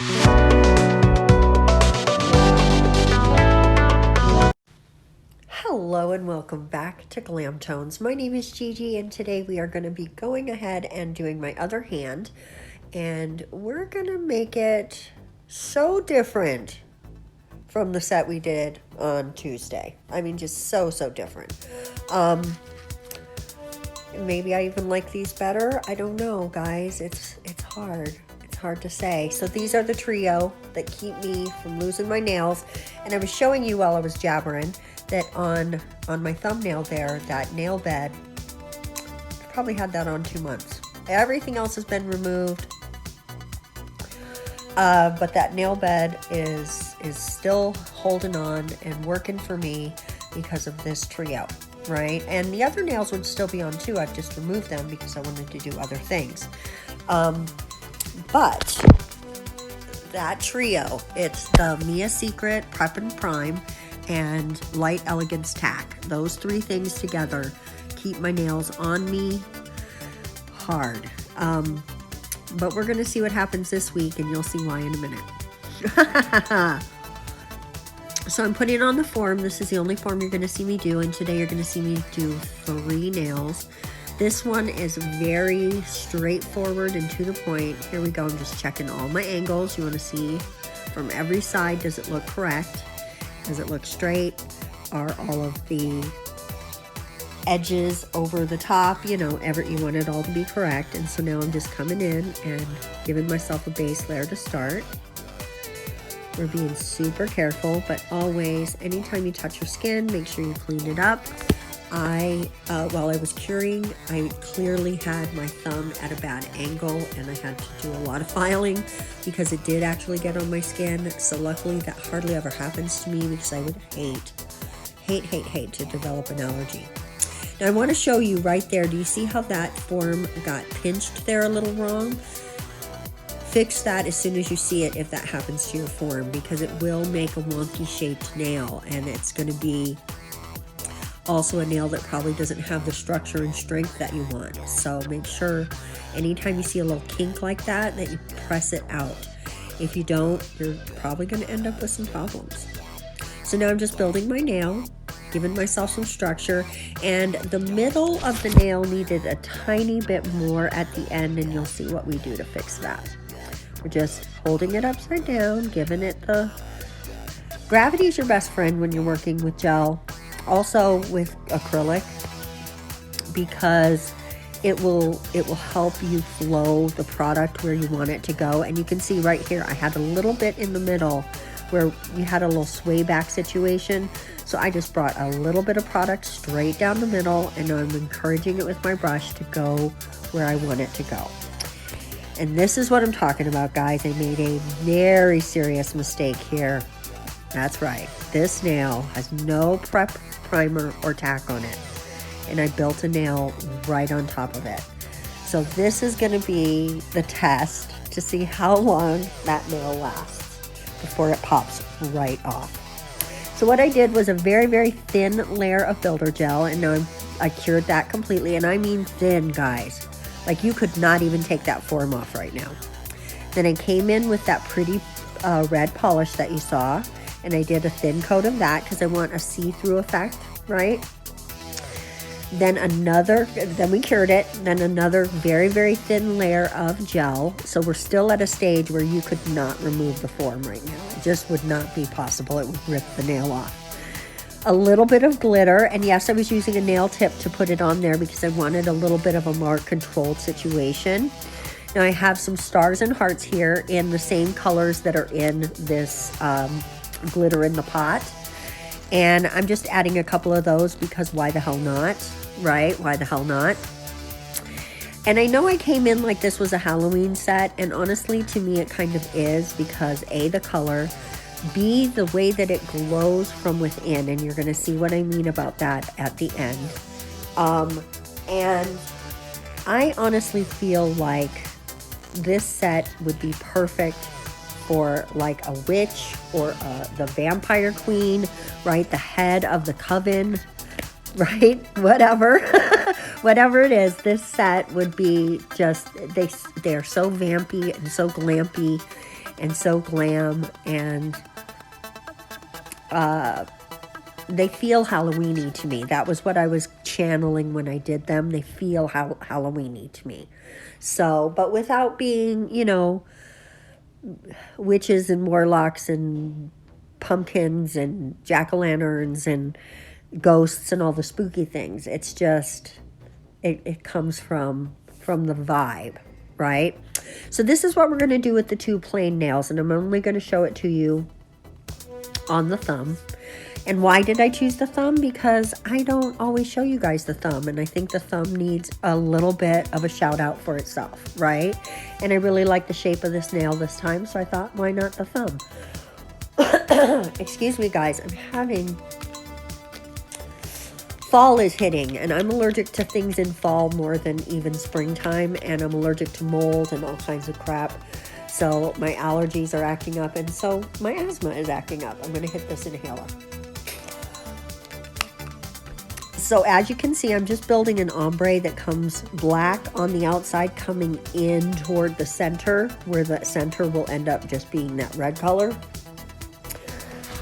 Hello and welcome back to Glam Tones. My name is Gigi and today we are going to be going ahead and doing my other hand, and we're going to make it so different from the set we did on Tuesday. I mean, just so different. Maybe I even like these better. I don't know, guys. It's hard. It's hard to say. So these are the trio that keep me from losing my nails. And I was showing you while I was jabbering that on my thumbnail there, that nail bed, I probably had that on 2 months. Everything else has been removed. But that nail bed is still holding on and working for me because of this trio, right? And the other nails would still be on too. I've just removed them because I wanted to do other things. But that trio, it's the Mia Secret Prep and Prime and Light Elegance Tack. Those three things together keep my nails on me hard. But we're going to see what happens this week, and you'll see why in a minute. So I'm putting it on the form. This is the only form you're going to see me do, and today you're going to see me do 3 nails. This one is very straightforward and to the point. Here we go. I'm just checking all my angles. You want to see from every side, does it look correct? Does it look straight? Are all of the edges over the top, you want it all to be correct. And so now I'm just coming in and giving myself a base layer to start. We're being super careful, but always, anytime you touch your skin, make sure you clean it up. While I was curing, I clearly had my thumb at a bad angle and I had to do a lot of filing because it did actually get on my skin. So luckily that hardly ever happens to me because I would hate to develop an allergy. Now I want to show you right there. Do you see how that form got pinched there a little wrong? Fix that as soon as you see it if that happens to your form, because it will make a wonky shaped nail, and it's going to be also a nail that probably doesn't have the structure and strength that you want. So make sure anytime you see a little kink like that you press it out. If you don't, you're probably going to end up with some problems. So now I'm just building my nail, giving myself some structure, and the middle of the nail needed a tiny bit more at the end, and you'll see what we do to fix that. We're just holding it upside down, giving it the... Gravity is your best friend when you're working with gel, also with acrylic, because it will help you flow the product where you want it to go. And you can see right here, I had a little bit in the middle where we had a little sway back situation. So I just brought a little bit of product straight down the middle, and I'm encouraging it with my brush to go where I want it to go. And this is what I'm talking about, guys. I made a very serious mistake here. That's right. This nail has no prep, primer, or tack on it. And I built a nail right on top of it. So this is going to be the test to see how long that nail lasts before it pops right off. So what I did was a very thin layer of builder gel, and now I cured that completely. And I mean thin, guys. Like you could not even take that form off right now. Then I came in with that pretty red polish that you saw, and I did a thin coat of that because I want a see-through effect, right? Then we cured it, then another very thin layer of gel. So we're still at a stage where you could not remove the form right now. It just would not be possible. It would rip the nail off. A little bit of glitter, and yes, I was using a nail tip to put it on there because I wanted a little bit of a more controlled situation. Now I have some stars and hearts here in the same colors that are in this glitter in the pot. And I'm just adding a couple of those because why the hell not, right? Why the hell not? And I know I came in like this was a Halloween set, and honestly to me it kind of is, because A, the color, B, the way that it glows from within, and you're going to see what I mean about that at the end. And I honestly feel like this set would be perfect for like a witch or the vampire queen, right? The head of the coven, right? Whatever. Whatever it is, this set would be just, they're so vampy and so glampy. and so glam, and they feel Halloweeny to me. That was what I was channeling when I did them. They feel Halloweeny to me. So, but without being, you know, witches and warlocks and pumpkins and jack-o'-lanterns and ghosts and all the spooky things. It's just, it comes from the vibe, right? So this is what we're going to do with the two plain nails, and I'm only going to show it to you on the thumb. And why did I choose the thumb? Because I don't always show you guys the thumb, and I think the thumb needs a little bit of a shout out for itself, right? And I really like the shape of this nail this time, so I thought, why not the thumb? Excuse me, guys, I'm having... Fall is hitting, and I'm allergic to things in fall more than even springtime, and I'm allergic to mold and all kinds of crap. So my allergies are acting up, and so my asthma is acting up. I'm going to hit this inhaler. So as you can see, I'm just building an ombre that comes black on the outside, coming in toward the center, where the center will end up just being that red color.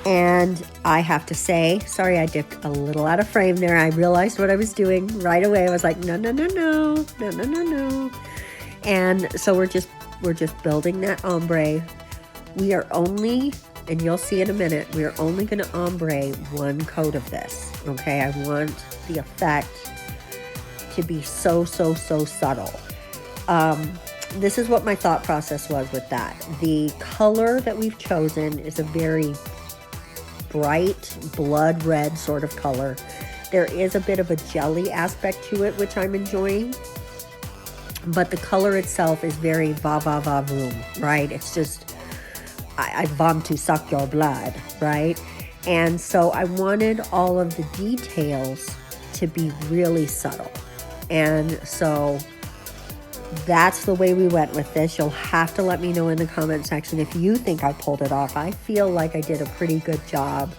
And I have to say, sorry, I dipped a little out of frame there. I realized what I was doing right away. I was like, no, no, no, no, no, no, no, no. And so we're just building that ombre. We are only, and you'll see in a minute, we are only going to ombre one coat of this. Okay, I want the effect to be so, so, so subtle. This is what my thought process was with that. The color that we've chosen is a very bright blood red sort of color. There is a bit of a jelly aspect to it, which I'm enjoying, but the color itself is very va va va voom, right? It's just, I want to suck your blood, right? And so I wanted all of the details to be really subtle, and so that's the way we went with this. You'll have to let me know in the comment section if you think I pulled it off. I feel like I did a pretty good job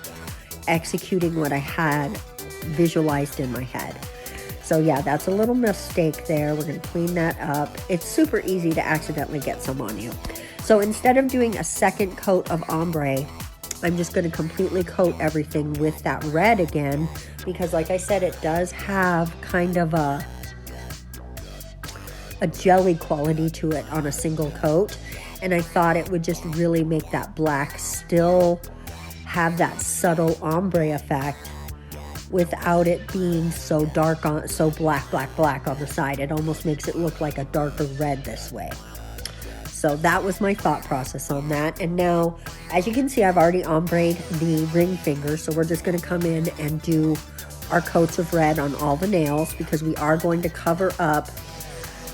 executing what I had visualized in my head. So yeah, that's a little mistake there. We're going to clean that up. It's super easy to accidentally get some on you. So instead of doing a second coat of ombre, I'm just going to completely coat everything with that red again, because like I said, it does have kind of a jelly quality to it on a single coat, and I thought it would just really make that black still have that subtle ombre effect without it being so dark on, so black on the side. It almost makes it look like a darker red this way. So that was my thought process on that. And now, as you can see, I've already ombreed the ring finger, so we're just going to come in and do our coats of red on all the nails, because we are going to cover up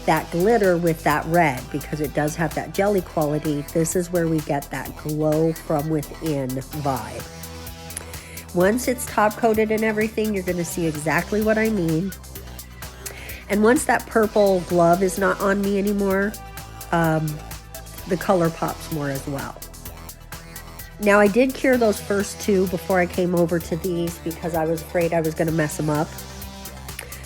that glitter with that red, because it does have that jelly quality. This is where we get that glow from within vibe. Once it's top coated and everything, you're going to see exactly what I mean. And once that purple glove is not on me anymore, the color pops more as well. Now I did cure those first two before I came over to these, because I was afraid I was going to mess them up.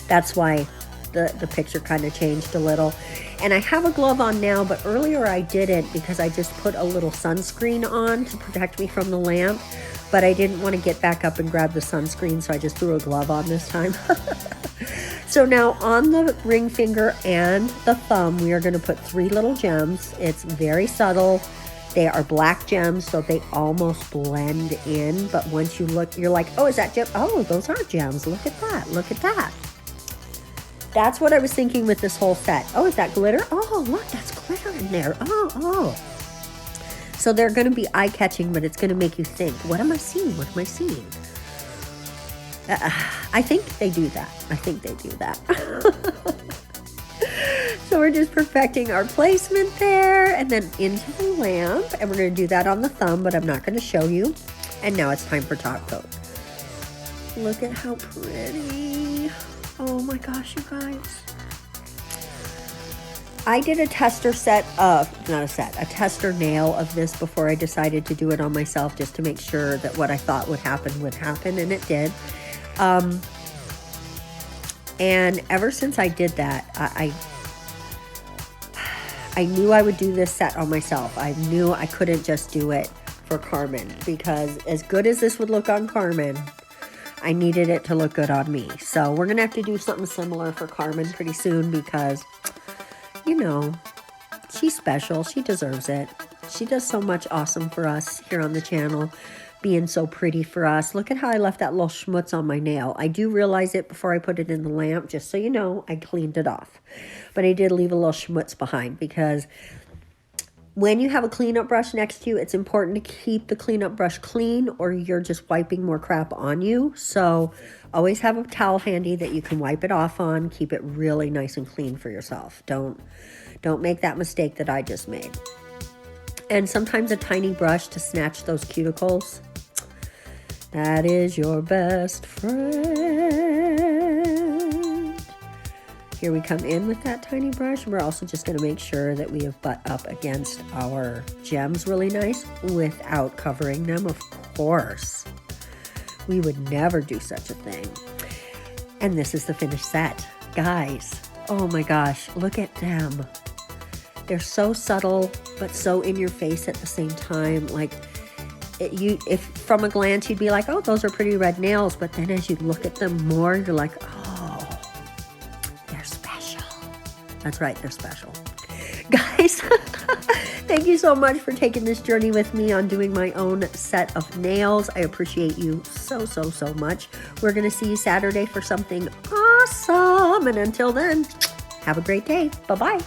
That's why the picture kind of changed a little. And I have a glove on now, but earlier I didn't, because I just put a little sunscreen on to protect me from the lamp, but I didn't want to get back up and grab the sunscreen, so I just threw a glove on this time. So now on the ring finger and the thumb, we are going to put 3 little gems. It's very subtle. They are black gems, so they almost blend in, but once you look, you're like, oh, is that gem? Oh, those are gems. Look at that. Look at that. That's what I was thinking with this whole set. Oh, is that glitter? Oh, look, that's glitter in there. Oh. So they're going to be eye-catching, but it's going to make you think, what am I seeing? What am I seeing? I think they do that. So we're just perfecting our placement there, and then into the lamp, and we're going to do that on the thumb, but I'm not going to show you. And now it's time for top coat. Look at how pretty. Oh my gosh, you guys. I did a tester a tester nail of this before I decided to do it on myself, just to make sure that what I thought would happen, and it did. And ever since I did that, I I knew I would do this set on myself. I knew I couldn't just do it for Carmen, because as good as this would look on Carmen, I needed it to look good on me. So we're going to have to do something similar for Carmen pretty soon, because, you know, she's special. She deserves it. She does so much awesome for us here on the channel, being so pretty for us. Look at how I left that little schmutz on my nail. I do realize it before I put it in the lamp, just so you know, I cleaned it off. But I did leave a little schmutz behind, because when you have a cleanup brush next to you, it's important to keep the cleanup brush clean, or you're just wiping more crap on you. So always have a towel handy that you can wipe it off on. Keep it really nice and clean for yourself. Don't make that mistake that I just made. And sometimes a tiny brush to snatch those cuticles, that is your best friend. Here we come in with that tiny brush. We're also just going to make sure that we have butt up against our gems really nice without covering them, of course. We would never do such a thing. And this is the finished set. Guys, oh my gosh, look at them. They're so subtle, but so in your face at the same time. Like, if from a glance you'd be like, oh, those are pretty red nails. But then as you look at them more, you're like, oh, they're special. That's right, they're special. Guys, thank you so much for taking this journey with me on doing my own set of nails. I appreciate you so, so, so much. We're going to see you Saturday for something awesome. And until then, have a great day. Bye-bye.